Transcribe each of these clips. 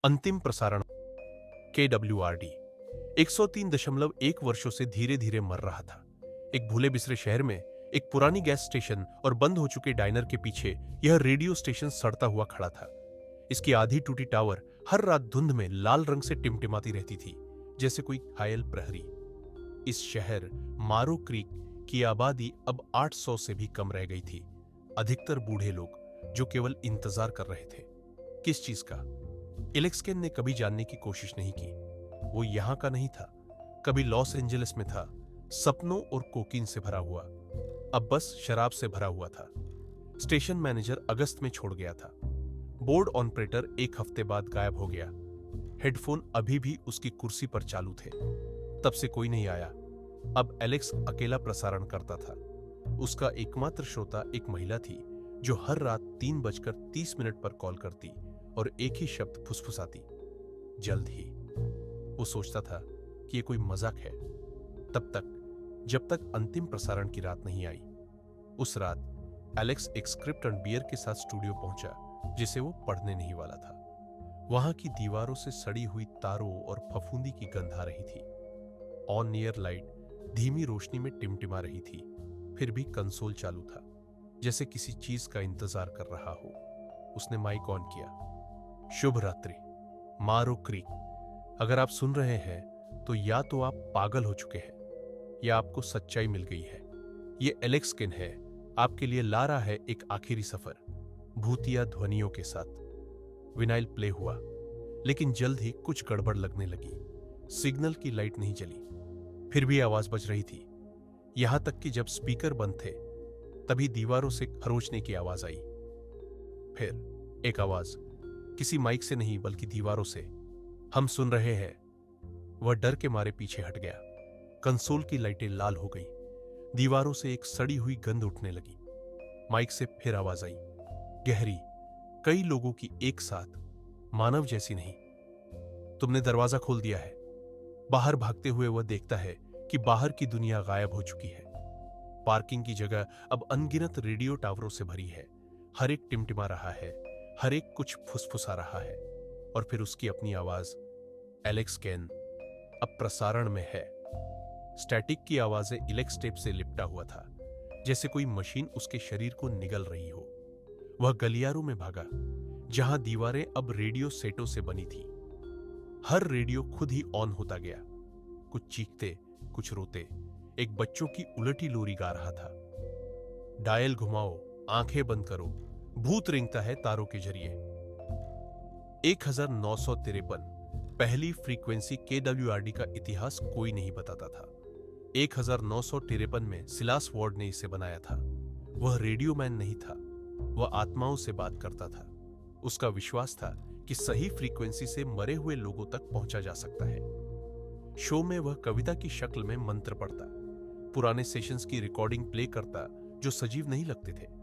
अंतिम प्रसारण KWRD 103.1 वर्षों से धीरे धीरे मर रहा था। एक भूले बिसरे शहर में एक पुरानी गैस स्टेशन और बंद हो चुके डाइनर के पीछे यह रेडियो स्टेशन सड़ता हुआ खड़ा था। इसकी आधी टूटी टावर हर रात धुंध में लाल रंग से टिमटिमाती रहती थी, जैसे कोई घायल प्रहरी। इस शहर मारो क्रीक की आबादी अब 800 से भी कम रह गई थी। अधिकतर बूढ़े लोग जो केवल इंतजार कर रहे थे। किस चीज का? एलेक्स केन ने कभी जानने की कोशिश नहीं की। वो यहां का नहीं था, कभी लॉस एंजलिस में था, सपनों और कोकीन से भरा हुआ। अब बस शराब से भरा हुआ था। स्टेशन मैनेजर अगस्त में छोड़ गया था। बोर्ड ऑपरेटर एक हफ्ते बाद गायब हो गया। हेडफोन अभी भी उसकी कुर्सी पर चालू थे। तब से कोई नहीं आया। अब एलेक्स अकेला प्रसारण करता था। उसका एकमात्र श्रोता एक महिला थी जो हर रात 3:30 पर कॉल करती और एक ही शब्द फुसफुसाती, जल्द ही। वो सोचता था कि ये कोई मजाक है, तब तक जब तक अंतिम प्रसारण की रात नहीं आई। उस रात एलेक्स एक स्क्रिप्ट एंड बियर के साथ स्टूडियो पहुंचा, जिसे वो पढ़ने नहीं वाला था। वहां की दीवारों से सड़ी हुई तारों और फफूंदी की गंध आ रही थी। ऑन एयर लाइट धीमी रोशनी में टिमटिमा रही थी, फिर भी कंसोल चालू था, जैसे किसी चीज का इंतजार कर रहा हो। उसने माइक ऑन किया। शुभ रात्रि, मारो क्रीक। अगर आप सुन रहे हैं तो या तो आप पागल हो चुके हैं या आपको सच्चाई मिल गई है। ये एलेक्स केन है, आपके लिए ला रहा है एक आखिरी सफर, भूतिया ध्वनियों के साथ। विनाइल प्ले हुआ, लेकिन जल्द ही कुछ गड़बड़ लगने लगी। सिग्नल की लाइट नहीं जली, फिर भी आवाज बज रही थी। यहां तक कि जब स्पीकर बंद थे तभी दीवारों से खरोंचने की आवाज आई। फिर एक आवाज, किसी माइक से नहीं बल्कि दीवारों से, हम सुन रहे हैं। वह डर के मारे पीछे हट गया। कंसोल की लाइटें लाल हो गई। दीवारों से एक सड़ी हुई गंध उठने लगी। माइक से फिर आवाज आई, गहरी, कई लोगों की एक साथ, मानव जैसी नहीं। तुमने दरवाजा खोल दिया है। बाहर भागते हुए वह देखता है कि बाहर की दुनिया गायब हो चुकी है। पार्किंग की जगह अब अनगिनत रेडियो टावरों से भरी है। हर एक टिमटिमा रहा है, हर एक कुछ फुसफुसा रहा है। और फिर उसकी अपनी आवाज, एलेक्स केन अब प्रसारण में है। स्टैटिक की आवाजें इलेक्स टेप से लिपटा हुआ था, जैसे कोई मशीन उसके शरीर को निगल रही हो। वह गलियारों में भागा, जहां दीवारें अब रेडियो सेटों से बनी थी। हर रेडियो खुद ही ऑन होता गया। कुछ चीखते, कुछ रोते। एक बच्चों की उलटी लोरी गा रहा था, डायल घुमाओ, आंखें बंद करो, भूत रेंगता है तारों के जरिए। 1953 पहली फ्रीक्वेंसी KWRD का इतिहास कोई नहीं बताता था। 1953 में सिलास वार्ड ने इसे बनाया था। वह रेडियो मैन नहीं था, वह आत्माओं से बात करता था। उसका विश्वास था कि सही फ्रीक्वेंसी से मरे हुए लोगों तक पहुंचा जा सकता है। शो में वह कविता की शक्ल में मंत्र पढ़ता, पुराने सेशंस की रिकॉर्डिंग प्ले करता जो सजीव नहीं लगते थे।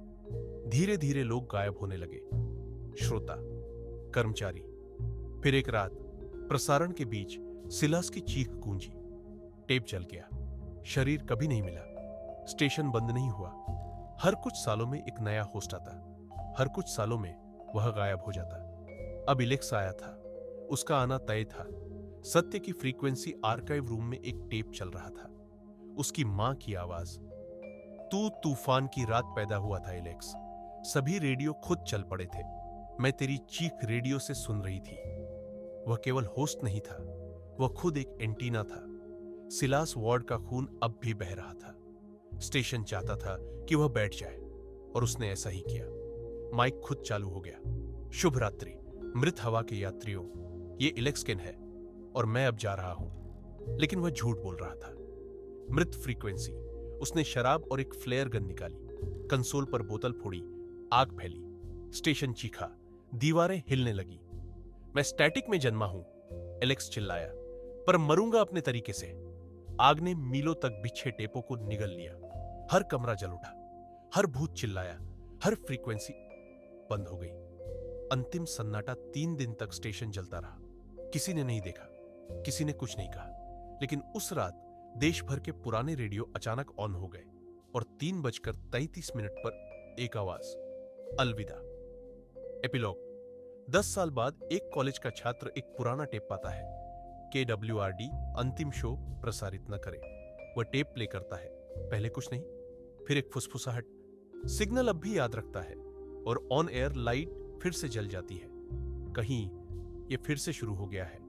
धीरे धीरे लोग गायब होने लगे, श्रोता, कर्मचारी। फिर एक रात प्रसारण के बीच सिलास की चीख गूंजी। टेप जल गया। शरीर कभी नहीं मिला। स्टेशन बंद नहीं हुआ। हर कुछ सालों में एक नया होस्ट आता, हर कुछ सालों में वह गायब हो जाता। अब इलेक्स आया था। उसका आना तय था। सत्य की फ्रीक्वेंसी आर्काइव रूम में एक टेप चल रहा था। उसकी मां की आवाज, तू तूफान की रात पैदा हुआ था एलेक्स। सभी रेडियो खुद चल पड़े थे। मैं तेरी चीख रेडियो से सुन रही थी। वह केवल होस्ट नहीं था, वह खुद एक एंटीना था। सिलास वार्ड का खून अब भी बह रहा था। स्टेशन चाहता था कि वह बैठ जाए, और उसने ऐसा ही किया। माइक खुद चालू हो गया। शुभ रात्रि मृत हवा के यात्रियों, ये एलेक्स केन है और मैं अब जा रहा हूं। लेकिन वह झूठ बोल रहा था। मृत फ्रीक्वेंसी। उसने शराब और एक फ्लेयर गन निकाली, कंसोल पर बोतल फोड़ी, आग फैली। स्टेशन चीखा, दीवारें हिलने लगी। मैं स्टैटिक में जन्मा हूं, एलेक्स चिल्लाया, पर मरूंगा अपने तरीके से। आग ने मीलों तक बिछे टेपों को निगल लिया। हर कमरा जल उठा, हर भूत चिल्लाया, हर फ्रीक्वेंसी बंद हो गई। अंतिम सन्नाटा 3 दिन तक स्टेशन जलता रहा। किसी ने नहीं देखा, किसी ने कुछ नहीं कहा। लेकिन उस रात देश भर के पुराने रेडियो अचानक ऑन हो गए और 3:33 पर एक आवाज, अलविदा। एपिलॉग। 10 साल बाद एक कॉलेज का छात्र एक पुराना टेप पाता है। KWRD अंतिम शो प्रसारित न करे। वह टेप प्ले करता है। पहले कुछ नहीं, फिर एक फुसफुसाहट। सिग्नल अब भी याद रखता है और ऑन एयर लाइट फिर से जल जाती है। कहीं ये फिर से शुरू हो गया है।